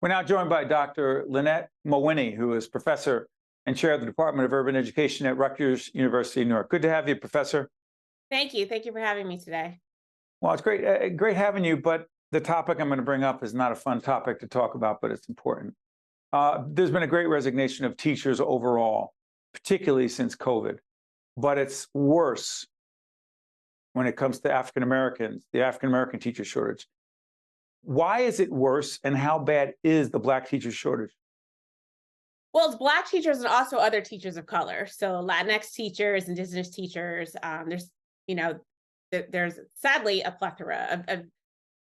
We're now joined by Dr. Lynnette Mawhinney, who is professor and chair of the Department of Urban Education at Rutgers University-Newark. Good to have you, Professor. Thank you. Thank you for having me today. Well, it's great having you, but the topic I'm going to bring up is not a fun topic to talk about, but it's important. There's been a great resignation of teachers overall, particularly since COVID, but it's worse when it comes to African Americans, the African American teacher shortage. Why is it worse, and how bad is the Black teacher shortage? Well, it's Black teachers and also other teachers of color. So Latinx teachers, Indigenous teachers. There's sadly a plethora of.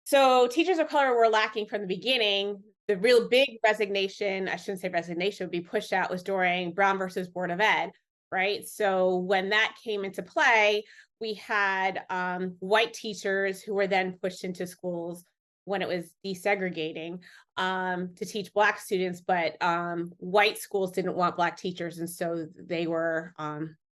So teachers of color were lacking from the beginning. The real big resignation, I shouldn't say resignation, would be pushed out was during Brown versus Board of Ed, right? So when that came into play, we had white teachers who were then pushed into schools when it was desegregating to teach Black students, but white schools didn't want Black teachers, and so they were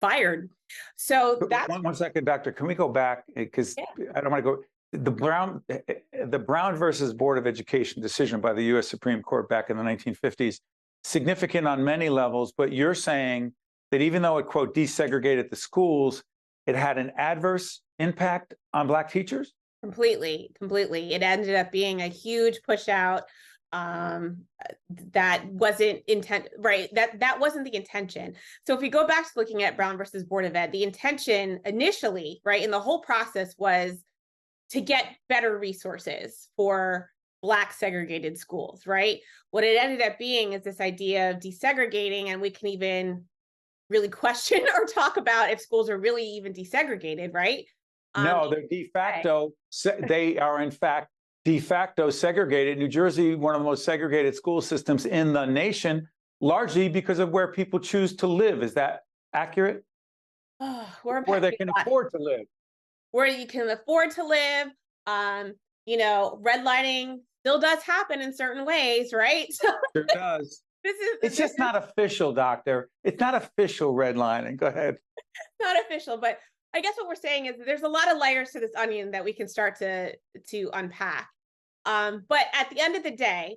fired. So that's one second, Doctor. Can we go back, because I don't want to go. The Brown versus Board of Education decision by the U.S. Supreme Court back in the 1950s, significant on many levels, but you're saying that even though it, quote, desegregated the schools, it had an adverse impact on Black teachers? Completely. It ended up being a huge push out. That wasn't right? That wasn't the intention. So if we go back to looking at Brown versus Board of Ed, the intention initially, right, in the whole process was to get better resources for Black segregated schools, right? What it ended up being is this idea of desegregating, and we can even really question or talk about if schools are really even desegregated, right? No, they're de facto. They are, in fact, de facto segregated. New Jersey, one of the most segregated school systems in the nation, largely because of where people choose to live. Is that accurate? Where they can afford to live. Where you can afford to live. Redlining still does happen in certain ways, right? Sure does. It's just not official, Doctor. It's not official redlining. Go ahead. Not official, but I guess what we're saying is that there's a lot of layers to this onion that we can start to unpack. But at the end of the day,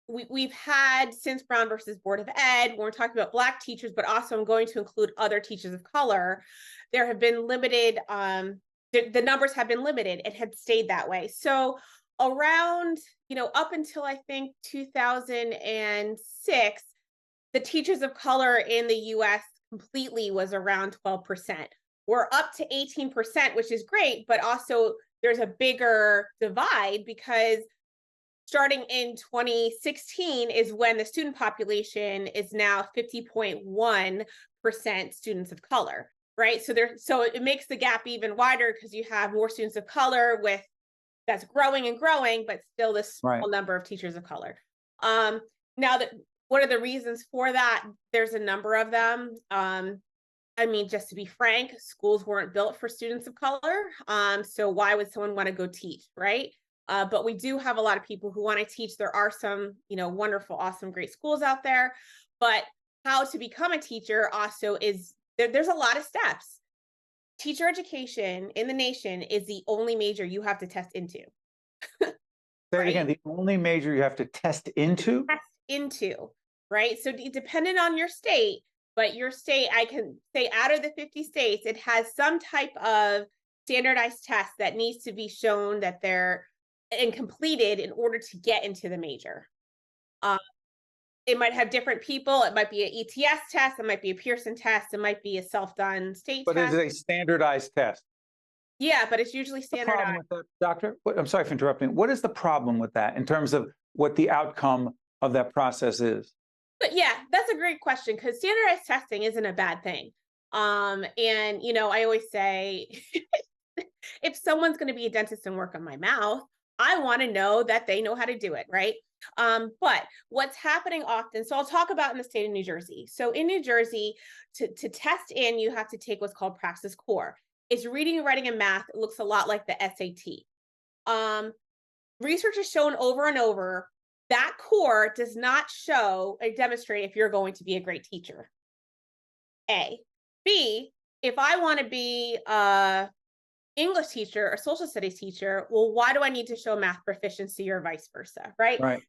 we've had, since Brown versus Board of Ed, when we're talking about Black teachers, but also I'm going to include other teachers of color, there have been limited, the numbers have been limited. It had stayed that way. So around, up until I think 2006, the teachers of color in the US completely was around 12%. We're up to 18%, which is great, but also there's a bigger divide because starting in 2016 is when the student population is now 50.1% students of color, right? So it makes the gap even wider because you have more students of color that's growing and growing, but still this small number of teachers of color. Now, what are the reasons for that? There's a number of them. Just to be frank, schools weren't built for students of color. So why would someone want to go teach, right? But we do have a lot of people who want to teach. There are some, wonderful, awesome, great schools out there. But how to become a teacher also is, there's a lot of steps. Teacher education in the nation is the only major you have to test into. Say it again, the only major you have to test into? Test into, right? So dependent on your state, but your state, I can say out of the 50 states, it has some type of standardized test that needs to be shown that they're and completed in order to get into the major. It might have different people. It might be an ETS test. It might be a Pearson test. It might be a self-done state test. But is it a standardized test? Yeah, but it's usually standardized. What's the problem with that, Doctor? I'm sorry for interrupting. What is the problem with that in terms of what the outcome of that process is? But yeah, that's a great question, because standardized testing isn't a bad thing. I always say, if someone's going to be a dentist and work on my mouth, I want to know that they know how to do it, right? But what's happening often, so I'll talk about in the state of New Jersey. So in New Jersey, to test in, you have to take what's called Praxis Core. It's reading, writing, and math. It looks a lot like the SAT. Research has shown over and over that core does not show or demonstrate if you're going to be a great teacher. A. B, if I want to be English teacher or social studies teacher, well, why do I need to show math proficiency or vice versa, right? Right.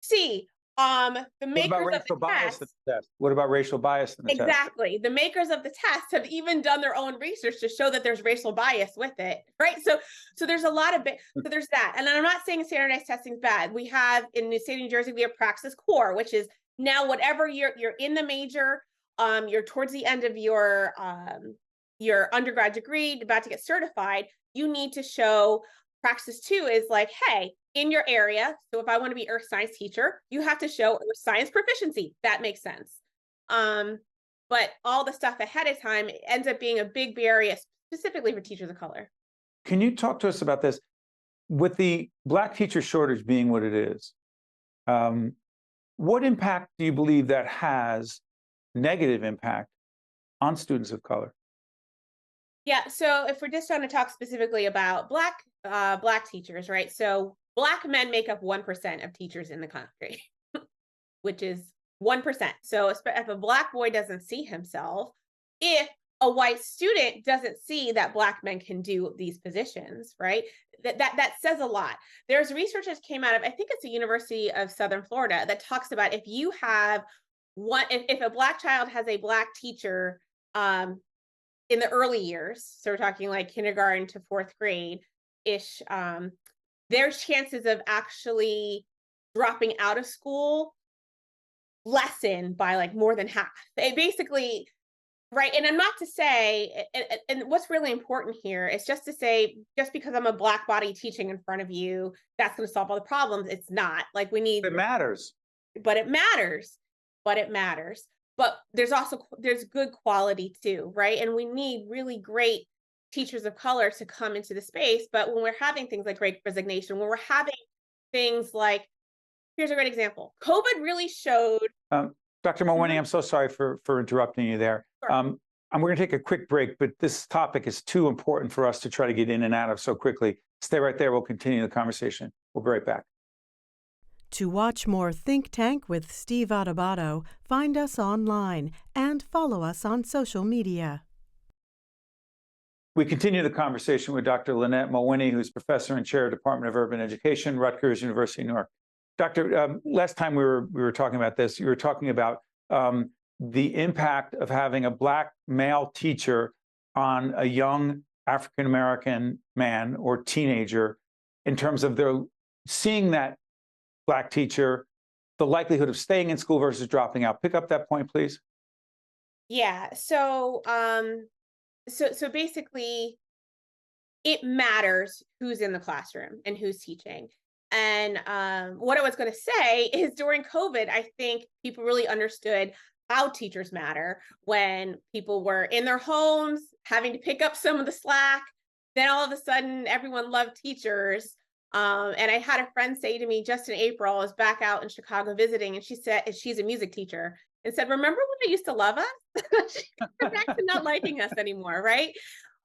C, the What about makers of the racial bias in test, the test? What about racial bias in the test? exactly. The makers of the test have even done their own research to show that there's racial bias with it, right? So there's a lot of so there's that. And I'm not saying standardized testing is bad. We have in the state of New Jersey, we have Praxis Core, which is now whatever you're in the major, you're towards the end of your undergrad degree, about to get certified, you need to show Praxis 2 is like, hey, in your area. So if I want to be earth science teacher, you have to show earth science proficiency. That makes sense. But all the stuff ahead of time ends up being a big barrier, specifically for teachers of color. Can you talk to us about this? With the Black teacher shortage being what it is, what impact do you believe that has, negative impact, on students of color? Yeah, so if we're just trying to talk specifically about Black teachers, right? So Black men make up 1% of teachers in the country, which is 1%. So if a Black boy doesn't see himself, if a white student doesn't see that Black men can do these positions, right? That says a lot. There's research that came out of, I think it's the University of Southern Florida, that talks about if you have if a Black child has a Black teacher in the early years, so we're talking like kindergarten to fourth grade ish, there's chances of actually dropping out of school lessen by like more than half. It basically, right. And I'm not to say, and what's really important here is just to say, just because I'm a Black body teaching in front of you, that's going to solve all the problems. It's not. Like, we need, It matters. but it matters. But there's good quality too, right? And we need really great teachers of color to come into the space. But when we're having things like Great Resignation, when we're having things like, here's a great example. COVID really showed. Dr. Mawhinney, I'm so sorry for interrupting you there. Sure. And we're going to take a quick break, but this topic is too important for us to try to get in and out of so quickly. Stay right there. We'll continue the conversation. We'll be right back. To watch more Think Tank with Steve Adubato, find us online and follow us on social media. We continue the conversation with Dr. Lynnette Mawhinney, who's professor and chair of Department of Urban Education, Rutgers University-Newark. Doctor, last time we were talking about this, you were talking about the impact of having a Black male teacher on a young African-American man or teenager in terms of their seeing that Black teacher, the likelihood of staying in school versus dropping out. Pick up that point, please. Yeah. So basically, it matters who's in the classroom and who's teaching. And what I was going to say is, during COVID, I think people really understood how teachers matter when people were in their homes, having to pick up some of the slack. Then all of a sudden, everyone loved teachers. And I had a friend say to me just in April, I was back out in Chicago visiting, and she said, she's a music teacher, and said, remember when they used to love us? We're back to not liking us anymore, right?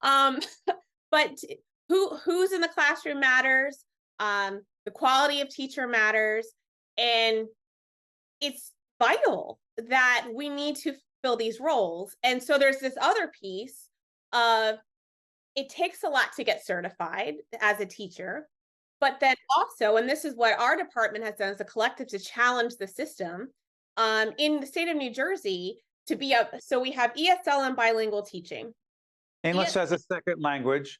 But who's in the classroom matters. The quality of teacher matters. And it's vital that we need to fill these roles. And so there's this other piece of, it takes a lot to get certified as a teacher. But then also, and this is what our department has done as a collective to challenge the system, in the state of New Jersey, to be so we have ESL and bilingual teaching. English as a second language,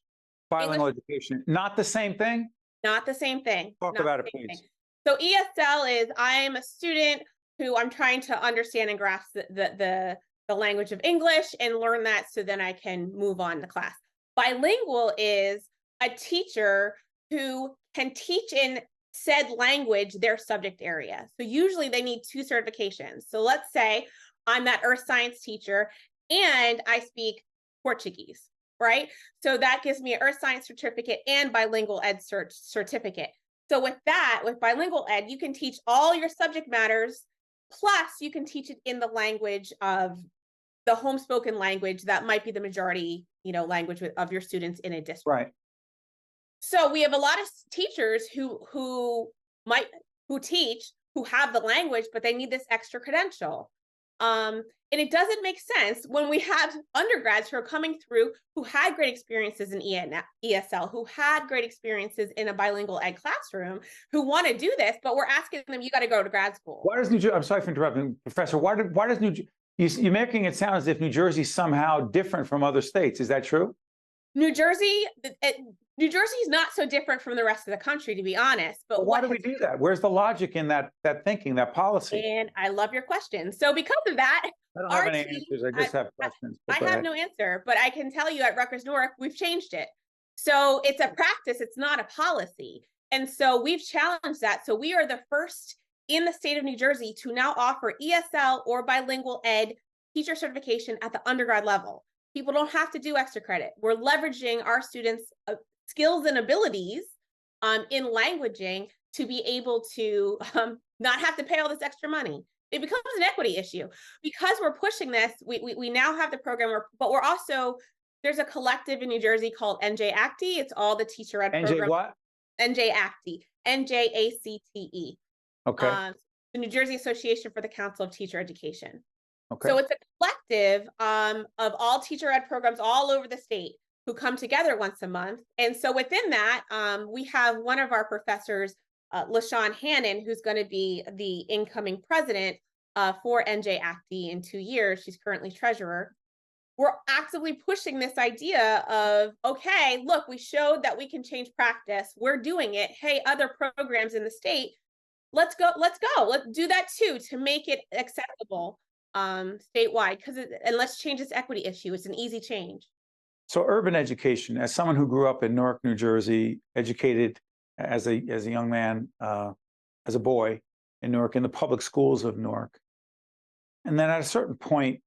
bilingual education, not the same thing? Not the same thing. Talk about it, please. So ESL is, I'm a student who I'm trying to understand and grasp the language of English and learn that so then I can move on to class. Bilingual is a teacher who can teach in said language their subject area. So usually they need 2 certifications. So let's say I'm that earth science teacher and I speak Portuguese, right? So that gives me an earth science certificate and bilingual ed certificate. So with that, with bilingual ed, you can teach all your subject matters, plus you can teach it in the language of the home spoken language that might be the majority, language of your students in a district. Right. So we have a lot of teachers who teach, who have the language, but they need this extra credential. And it doesn't make sense when we have undergrads who are coming through who had great experiences in ESL, who had great experiences in a bilingual ed classroom, who want to do this, but we're asking them, you got to go to grad school. Why does New Jersey, I'm sorry for interrupting, Professor, why does you're making it sound as if New Jersey is somehow different from other states. Is that true? New Jersey is not so different from the rest of the country, to be honest. But why do we do that? Where's the logic in that thinking, that policy? And I love your question. So because of that, I don't have any answers. I just have questions. I have no answer, but I can tell you at Rutgers-Newark, we've changed it. So it's a practice. It's not a policy. And so we've challenged that. So we are the first in the state of New Jersey to now offer ESL or bilingual ed teacher certification at the undergrad level. People don't have to do extra credit. We're leveraging our students' skills and abilities in languaging to be able to not have to pay all this extra money. It becomes an equity issue. Because we're pushing this, we now have the program, but we're also, there's a collective in New Jersey called NJ-ACTE. It's all the teacher ed programs. NJ what? NJ-ACTE, NJACTE. Okay. The New Jersey Association for the Council of Teacher Education. Okay. So it's a collective of all teacher ed programs all over the state who come together once a month. And so within that, we have one of our professors, LaShawn Hannon, who's going to be the incoming president for NJ-ACTE in 2 years. She's currently treasurer. We're actively pushing this idea of, okay, look, we showed that we can change practice. We're doing it. Hey, other programs in the state, let's go. Let's do that too, to make it accessible statewide, and let's change this equity issue. It's an easy change. So urban education, as someone who grew up in Newark, New Jersey, educated as a young man, as a boy in Newark, in the public schools of Newark, and then at a certain point,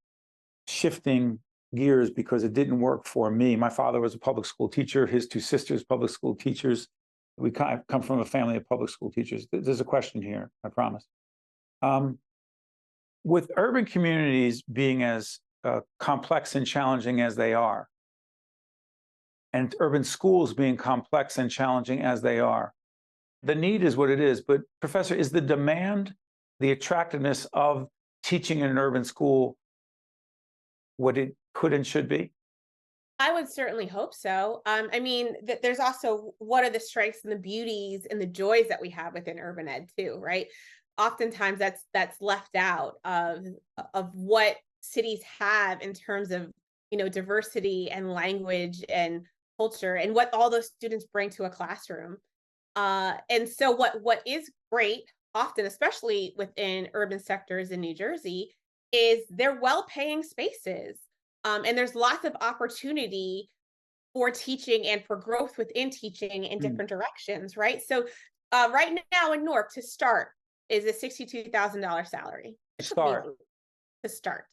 shifting gears because it didn't work for me. My father was a public school teacher, his 2 sisters, public school teachers. We come from a family of public school teachers. There's a question here, I promise. With urban communities being as complex and challenging as they are, and urban schools being complex and challenging as they are, the need is what it is. But Professor, is the demand, the attractiveness of teaching in an urban school what it could and should be? I would certainly hope so. I mean, there's also, what are the strengths and the beauties and the joys that we have within urban ed too, right? Oftentimes that's left out of what cities have in terms of, diversity and language and culture and what all those students bring to a classroom. And so what is great often, especially within urban sectors in New Jersey, is they're well-paying spaces. And there's lots of opportunity for teaching and for growth within teaching in different directions, right? So right now in Newark, to start, is a $62,000 salary. To start.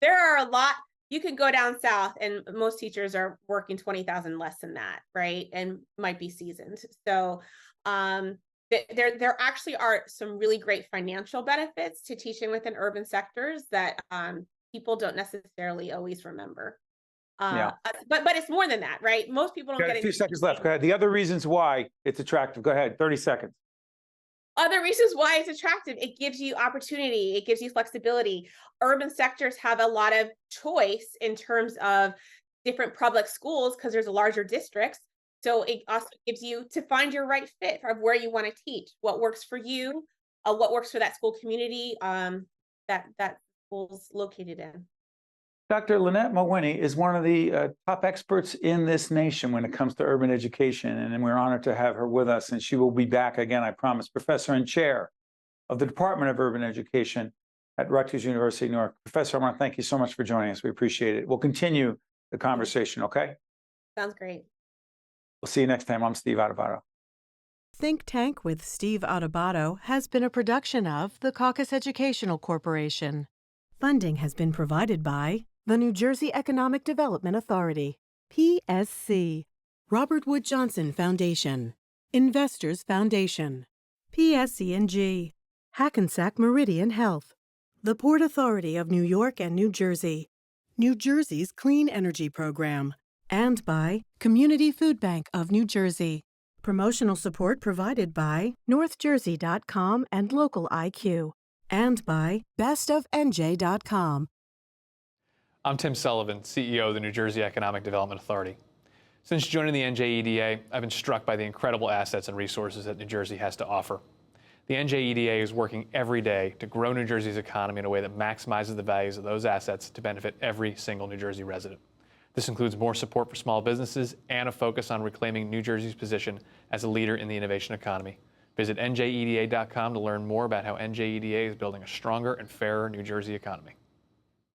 There are a lot. You can go down south and most teachers are working 20,000 less than that, right? And might be seasoned. So there actually are some really great financial benefits to teaching within urban sectors that people don't necessarily always remember. But it's more than that, right? Most people don't get it. A few seconds left. Go ahead. The other reasons why it's attractive. Go ahead. 30 seconds. Other reasons why it's attractive: it gives you opportunity, it gives you flexibility. Urban sectors have a lot of choice in terms of different public schools because there's larger districts. So it also gives you to find your right fit of where you want to teach, what works for you, what works for that school community that school's located in. Dr. Lynnette Mawhinney is one of the top experts in this nation when it comes to urban education, and we're honored to have her with us, and she will be back again, I promise. Professor and Chair of the Department of Urban Education at Rutgers University-Newark. Professor, I want to thank you so much for joining us. We appreciate it. We'll continue the conversation, okay? Sounds great. We'll see you next time. I'm Steve Adubato. Think Tank with Steve Adubato has been a production of the Caucus Educational Corporation. Funding has been provided by the New Jersey Economic Development Authority, PSC, Robert Wood Johnson Foundation, Investors Foundation, PSC&G, Hackensack Meridian Health, the Port Authority of New York and New Jersey, New Jersey's Clean Energy Program, and by Community Food Bank of New Jersey. Promotional support provided by NorthJersey.com and Local IQ. And by bestofnj.com. I'm Tim Sullivan, CEO of the New Jersey Economic Development Authority. Since joining the NJEDA, I've been struck by the incredible assets and resources that New Jersey has to offer. The NJEDA is working every day to grow New Jersey's economy in a way that maximizes the values of those assets to benefit every single New Jersey resident. This includes more support for small businesses and a focus on reclaiming New Jersey's position as a leader in the innovation economy. Visit njeda.com to learn more about how NJEDA is building a stronger and fairer New Jersey economy.